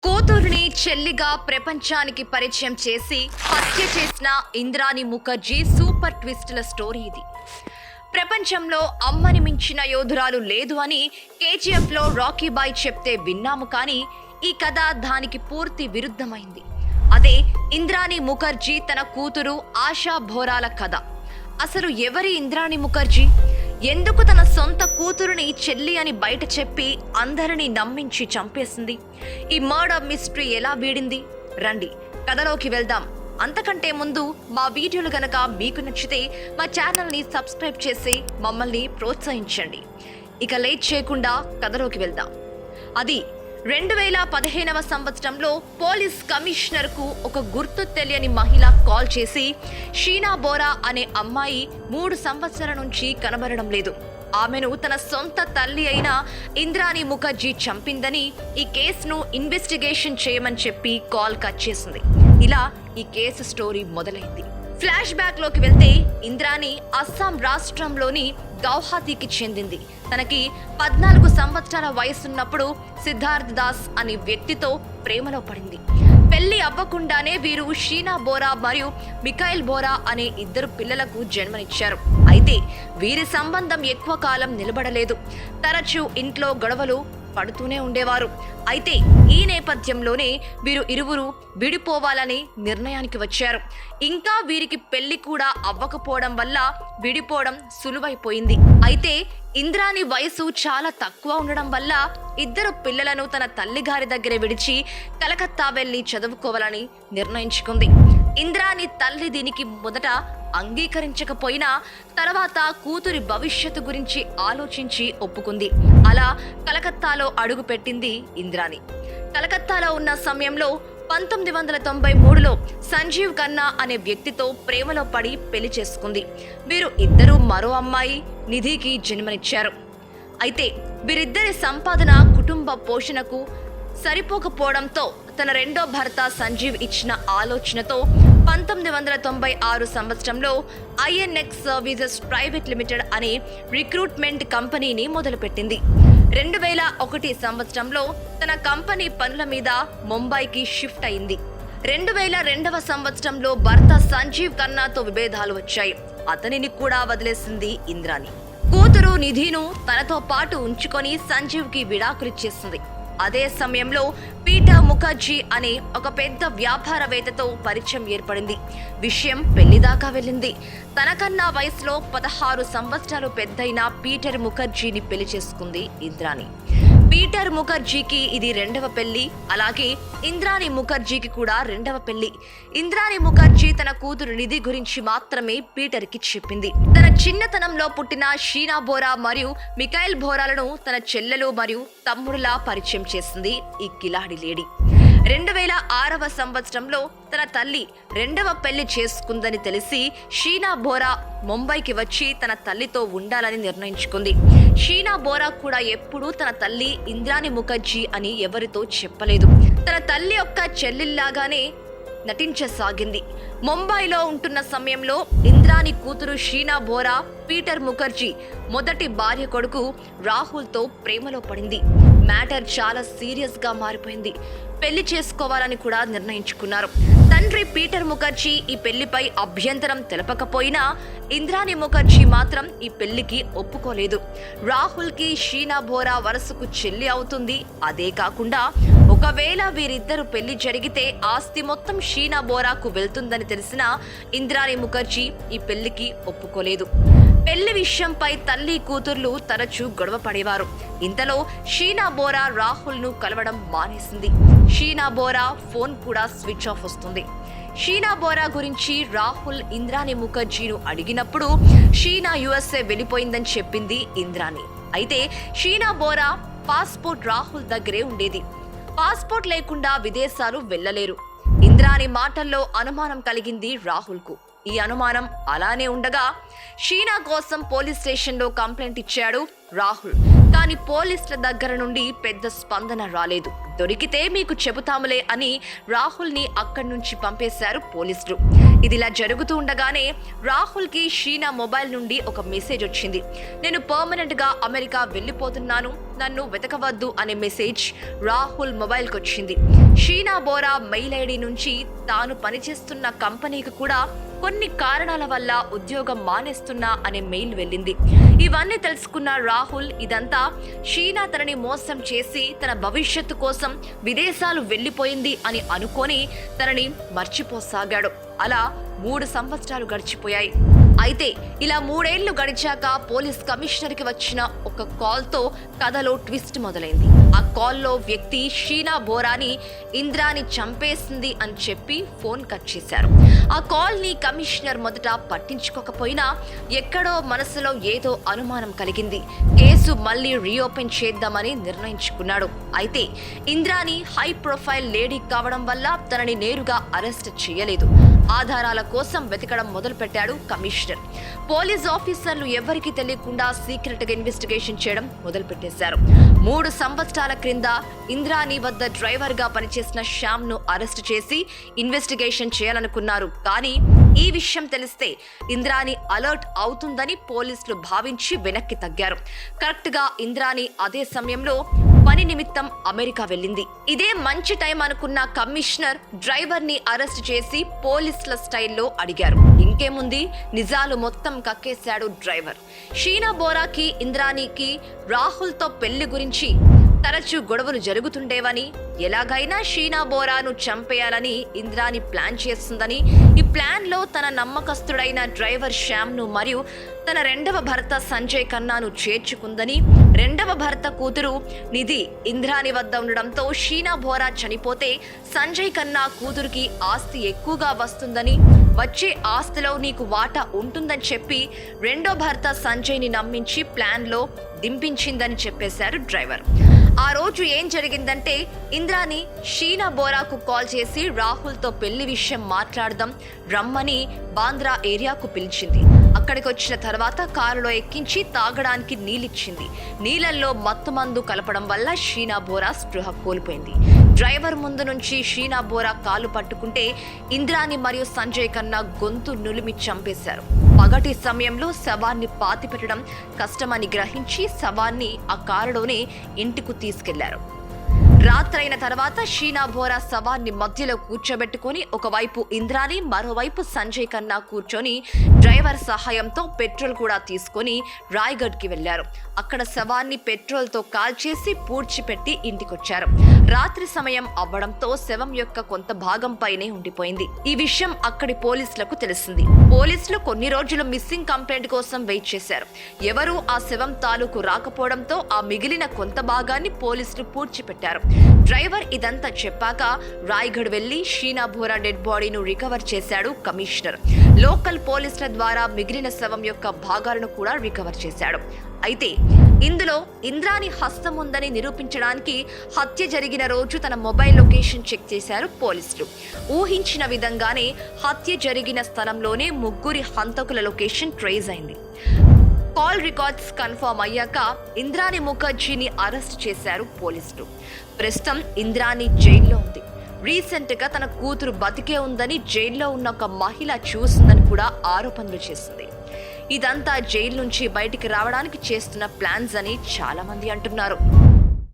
కూతుర్ని చెల్లిగా ప్రపంచానికి పరిచయం చేసి హత్య చేసిన ఇంద్రాణి ముఖర్జీ సూపర్ ట్విస్టుల స్టోరీ ఇది. ప్రపంచంలో అమ్మని మించిన యోధురాలు లేదు అని కేజీఎఫ్లో రాకీ బాయ్ చెప్తే విన్నాము, కానీ ఈ కథ దానికి పూర్తి విరుద్ధమైంది. అదే ఇంద్రాణి ముఖర్జీ తన కూతురు ఆశా భోరాల కథ. అసలు ఎవరి ఇంద్రాణి ముఖర్జీ? ఎందుకు తన సొంత కూతురుని చెల్లి అని బయట చెప్పి అందరినీ నమ్మించి చంపేసింది? ఈ మర్డర్ మిస్టరీ ఎలా వీడింది? రండి కథలోకి వెళ్దాం. అంతకంటే ముందు మా వీడియోలు గనక మీకు నచ్చితే మా ఛానల్ని సబ్స్క్రైబ్ చేసి మమ్మల్ని ప్రోత్సహించండి. ఇక లేట్ చేయకుండా కథలోకి వెళ్దాం. అది 2015వ సంవత్సరంలో పోలీస్ కమిషనర్కు ఒక గుర్తు తెలియని మహిళ కాల్ చేసి షీనా బోరా అనే అమ్మాయి 3 సంవత్సరాల నుంచి కనబడడం లేదు, ఆమెను తన సొంత తల్లి అయిన ఇంద్రాణి ముఖర్జీ చంపిందని, ఈ కేసును ఇన్వెస్టిగేషన్ చేయమని చెప్పి కాల్ కట్ చేసింది. ఇలా ఈ కేసు స్టోరీ మొదలైంది. ఫ్లాష్ బ్యాక్ లోకి వెళ్తే ఇంద్రాణి అస్సాం రాష్ట్రంలోని గౌహాతీకి చెందింది. తనకి 14 సంవత్సరాల వయసున్నప్పుడు సిద్ధార్థ్ దాస్ అనే వ్యక్తితో ప్రేమలో పడింది. పెళ్లి అవ్వకుండానే వీరు షీనా బోరా మరియు మిఖైల్ బోరా అనే 2 పిల్లలకు జన్మనిచ్చారు. అయితే వీరి సంబంధం ఎక్కువ కాలం నిలబడలేదు. తరచూ ఇంట్లో గొడవలు పడుతూనే ఉండేవారు. అయితే ఈ నేపథ్యంలోనే వీరు ఇరువురు విడిపోవాలని నిర్ణయానికి వచ్చారు. ఇంకా వీరికి పెళ్లి కూడా అవ్వకపోవడం వల్ల విడిపోవడం సులువైపోయింది. అయితే ఇంద్రాణి వయసు చాలా తక్కువ ఉండడం వల్ల 2 పిల్లలను తన తల్లిగారి దగ్గర విడిచి కలకత్తా వెళ్లి చదువుకోవాలని నిర్ణయించుకుంది. ఇంద్రాణి తల్లి దీనికి మొదట అంగీకరించకపోయినా తర్వాత కూతురి భవిష్యత్తు గురించి ఆలోచించి ఒప్పుకుంది. అలా కలకత్తాలో అడుగు పెట్టింది ఇంద్రాణి. కలకత్తాలో ఉన్న సమయంలో 1993లో సంజీవ్ ఖన్నా అనే వ్యక్తితో ప్రేమలో పడి పెళ్లి చేసుకుంది. వీరు 2 మరో అమ్మాయి నిధికి జన్మనిచ్చారు. అయితే వీరిద్దరి సంపాదన కుటుంబ పోషణకు సరిపోకపోవడంతో తన రెండో భర్త సంజీవ్ ఇచ్చిన ఆలోచనతో 1996 సంవత్సరంలో ఐఎన్ఎక్స్ సర్వీసెస్ ప్రైవేట్ లిమిటెడ్ అనే రిక్రూట్మెంట్ కంపెనీని మొదలుపెట్టింది. 2001 సంవత్సరంలో తన కంపెనీ పనుల మీద ముంబైకి షిఫ్ట్ అయింది. 2002వ సంవత్సరంలో భర్త సంజీవ్ ఖన్నాతో విభేదాలు వచ్చాయి. అతనిని కూడా వదిలేసింది ఇంద్రాణి. కూతురు నిధిను తనతో పాటు ఉంచుకొని సంజీవ్కి విడాకులిచ్చేసింది. అదే సమయంలో పీటర్ ముఖర్జీ అనే ఒక పెద్ద వ్యాపారవేత్తతో పరిచయం ఏర్పడింది. విషయం పెళ్లిదాకా వెళ్ళింది. తనకన్నా వయసులో 16 సంవత్సరాలు పెద్దయిన పీటర్ ముఖర్జీని పెళ్లి చేసుకుంది ఇంద్రాణి. పీటర్ ముఖర్జీకి ఇది 2వ పెళ్లి. అలాగే ఇంద్రాణి ముఖర్జీకి కూడా 2వ పెళ్లి. ఇంద్రాణి ముఖర్జీ తన కూతురు నిధి గురించి మాత్రమే పీటర్కి చెప్పింది. తన చిన్నతనంలో పుట్టిన షీనా బోరా మరియు మిఖైల్ బోరాలను తన చెల్లెలు మరియు తమ్ముడులా పరిచయం చేసింది ఈ కిలాడి లేడీ. 2006వ సంవత్సరంలో తన తల్లి 2వ పెళ్లి చేసుకుందని తెలిసి షీనా బోరా ముంబైకి వచ్చి తన తల్లితో ఉండాలని నిర్ణయించుకుంది. షీనా బోరా కూడా ఎప్పుడూ తన తల్లి ఇంద్రాణి ముఖర్జీ అని ఎవరితో చెప్పలేదు. తన తల్లి యొక్క చెల్లిలాగానే నటించసాగింది. ముంబైలో ఉంటున్న సమయంలో ఇంద్రాణి కూతురు షీనా బోరా పీటర్ ముఖర్జీ మొదటి భార్య కొడుకు రాహుల్తో ప్రేమలో పడింది. మ్యాటర్ చాలా సీరియస్ గా మారిపోయింది. పెళ్లి చేసుకోవాలని కూడా నిర్ణయించుకున్నారు. తండ్రి పీటర్ ముఖర్జీ ఈ పెళ్లిపై అభ్యంతరం తెలపకపోయినా ఇంద్రాణి ముఖర్జీ మాత్రం ఈ పెళ్లికి ఒప్పుకోలేదు. రాహుల్ కి షీనా బోరా వరసకు చెల్లి అవుతుంది. అదే కాకుండా ఒకవేళ వీరిద్దరు పెళ్లి జరిగితే ఆస్తి మొత్తం షీనా బోరాకు వెళ్తుందని తెలిసిన ఇంద్రాణి ముఖర్జీ ఈ పెళ్లికి ఒప్పుకోలేదు. పెళ్లి విషయంపై తల్లి కూతుర్లు తరచూ గొడవ పడేవారు. ఇంతలో షీనా బోరా రాహుల్ ను కలవడం మానేసింది. షీనా బోరా ఫోన్ కూడా స్విచ్ ఆఫ్ వస్తుంది. షీనా బోరా గురించి రాహుల్ ఇంద్రాణి ముఖర్జీను అడిగినప్పుడు షీనా USA వెళ్ళిపోయిందని చెప్పింది ఇంద్రాణి. అయితే షీనా బోరా పాస్పోర్ట్ రాహుల్ దగ్గరే ఉండేది. పాస్పోర్ట్ లేకుండా విదేశాలు వెళ్ళలేరు. ఇంద్రాణి మాటల్లో అనుమానం కలిగింది రాహుల్కు. ఈ అనుమానం అలానే ఉండగా షీనా కోసం పోలీస్ స్టేషన్లో కంప్లైంట్ ఇచ్చాడు రాహుల్. కానీ పోలీసుల దగ్గర నుండి పెద్ద స్పందన రాలేదు. దొరికితే మీకు చెబుతాములే అని రాహుల్ ని అక్కడి నుంచి పంపేశారు పోలీసులు. ఇదిలా జరుగుతూ ఉండగానే రాహుల్ కి షీనా మొబైల్ నుండి ఒక మెసేజ్ వచ్చింది. నేను పర్మనెంట్ గా అమెరికా వెళ్ళిపోతున్నాను, నన్ను వెతకవద్దు అనే మెసేజ్ రాహుల్ మొబైల్ కి వచ్చింది. షీనా బోరా మెయిల్ ఐడి నుంచి తాను పనిచేస్తున్న కంపెనీకి కూడా కొన్ని కారణాల వల్ల ఉద్యోగం మానేస్తున్నా అనే మెయిల్ వెళ్ళింది. ఇవన్నీ తెలుసుకున్న రాహుల్ ఇదంతా షీనా తనని మోసం చేసి తన భవిష్యత్తు కోసం విదేశాలు వెళ్లిపోయింది అని అనుకొని తనని మర్చిపోసాగాడు. అలా 3 సంవత్సరాలు గడిచిపోయాయి. అయితే ఇలా 3 ఏళ్లు గడిచాక పోలీస్ కమిషనర్ కి వచ్చిన ఒక కాల్ తో కథలో ట్విస్ట్ మొదలైంది. ఆ కాల్లో వ్యక్తి షీనా బోరాని ఇంద్రాని చంపేసింది అని చెప్పి ఫోన్ కట్ చేశారు. ఆ కాల్ ని కమిషనర్ మొదట పట్టించుకోకపోయినా ఎక్కడో మనసులో ఏదో అనుమానం కలిగింది. కేసు మళ్ళీ రీఓపెన్ చేద్దామని నిర్ణయించుకున్నాడు. అయితే ఇంద్రాని హై ప్రొఫైల్ లేడీ కావడం వల్ల తనని నేరుగా అరెస్ట్ చేయలేదు. ఆధారాల కోసం వెతకడం మొదలుపెట్టాడు కమిషనర్. పోలీస్ ఆఫీసర్లు ఎవరికీ తెలియకుండా సీక్రెట్ గా ఇన్వెస్టిగేషన్ చేయడం మొదలుపెట్టేశారు. 3 సంవత్సరాల క్రింద ఇంద్రాని వద్ద డ్రైవర్ గా పనిచేసిన శ్యామ్ ను అరెస్ట్ చేసి ఇన్వెస్టిగేషన్ చేయాలనుకున్నారు. కానీ ఈ విషయం తెలిస్తే ఇంద్రాని అలర్ట్ అవుతుందని పోలీసులు భావించి వెనక్కి తగ్గారు. కరెక్ట్ గా ఇంద్రాని అదే సమయంలో పని నిమిత్తం అమెరికా వెళ్ళింది. ఇదే మంచి టైం అనుకున్న కమిషనర్ డ్రైవర్ ని అరెస్ట్ చేసి పోలీసుల స్టైల్లో అడిగారు. ఇంకేముంది, నిజాలు మొత్తం కక్కేశాడు డ్రైవర్. షీనా బోరాకి ఇంద్రానికి రాహుల్ తో పెళ్లి గురించి తరచూ గొడవలు జరుగుతుండేవని, ఎలాగైనా షీనా బోరాను చంపేయాలని ఇంద్రాని ప్లాన్ చేస్తుందని, ఈ ప్లాన్ లో తన నమ్మకస్తుడైన డ్రైవర్ శ్యామ్ ను మరియు తన 2వ భర్త సంజయ్ ఖన్నాను చేర్చుకుందని, 2వ భర్త కూతురు నిధి ఇంద్రాని వద్ద ఉండడంతో షీనా బోరా చనిపోతే సంజయ్ ఖన్నా కూతురికి ఆస్తి ఎక్కువగా వస్తుందని, వచ్చే ఆస్తిలో నీకు వాటా ఉంటుందని చెప్పి 2వ భర్త సంజయ్ ని నమ్మించి ప్లాన్ లో దింపించిందని చెప్పేశారు డ్రైవర్. ఆ రోజు ఏం జరిగిందంటే, ఇంద్రాని షీనా బోరాకు కాల్ చేసి రాహుల్ తో పెళ్లి విషయం మాట్లాడదాం రమ్మని బాంద్రా ఏరియాకు పిలిచింది. అక్కడికి వచ్చిన తర్వాత కారులో ఎక్కించి తాగడానికి నీళ్ళిచ్చింది. నీళ్ళల్లో మత్తు మందు కలపడం వల్ల షీనా బోరా స్పృహ కోల్పోయింది. డ్రైవర్ ముందు నుంచి షీనా బోరా కాలు పట్టుకుంటే ఇంద్రాని మరియు సంజయ్ ఖన్నా గొంతు నులిమి చంపేశారు. పగటి సమయంలో శవాన్ని పాతిపెట్టడం కష్టమని గ్రహించి శవాన్ని ఆ కారులోనే ఇంటికి తీసుకెళ్లారు. రాత్రైన తర్వాత షీనా బోరా శవాన్ని మధ్యలో కూర్చోబెట్టుకుని ఒకవైపు ఇంద్రాని మరోవైపు సంజయ్ ఖన్నా కూర్చొని డ్రైవర్ సహాయంతో పెట్రోల్ కూడా తీసుకొని రాయ్గఢ్ కి వెళ్లారు. అక్కడ శవాన్ని పెట్రోల్ తో కాల్చేసి పూడ్చిపెట్టి ఇంటికొచ్చారు. రాత్రి సమయం అవ్వడంతో శవం యొక్క కొంత భాగం పైనే ఉండిపోయింది. ఈ విషయం అక్కడి పోలీసులకు తెలిసింది. పోలీసులు కొన్ని రోజులు మిస్సింగ్ కంప్లైంట్ కోసం వెయిట్ చేశారు. ఎవరూ ఆ శవం తాలూకు రాకపోవడంతో ఆ మిగిలిన కొంత భాగాన్ని పోలీసులు పూడ్చిపెట్టారు. డ్రైవర్ ఇదంతా చెప్పాక రాయ్గఢ్ వెళ్లి షీనా బోరా డెడ్ బాడీను రికవర్ చేశాడు కమిషనర్. లోకల్ పోలీసుల ద్వారా మిగిలిన శవం యొక్క భాగాలను కూడా రికవర్ చేశాడు. అయితే ఇందులో ఇంద్రాని హస్తం ఉందని నిరూపించడానికి హత్య జరిగిన రోజు తన మొబైల్ లొకేషన్ చెక్ చేశారు పోలీసులు. ఊహించిన విధంగానే హత్య జరిగిన స్థలంలోనే 3 హంతకుల లొకేషన్ ట్రేస్ అయింది. కాల్ రికార్డ్స్ కన్ఫర్మ్ అయ్యాక ఇంద్రాని ముఖర్జీని అరెస్ట్ చేశారు పోలీసులు. ప్రస్తుతం ఇంద్రాని జైల్లో ఉంది. రీసెంట్ గా తన కూతురు బతికే ఉందని జైల్లో ఉన్న ఒక మహిళ చూసిందని కూడా ఆరోపణలు చేసింది. ఇదంతా జైలు నుంచి బయటికి రావడానికి చేస్తున్న ప్లాన్స్ అని చాలా మంది అంటున్నారు.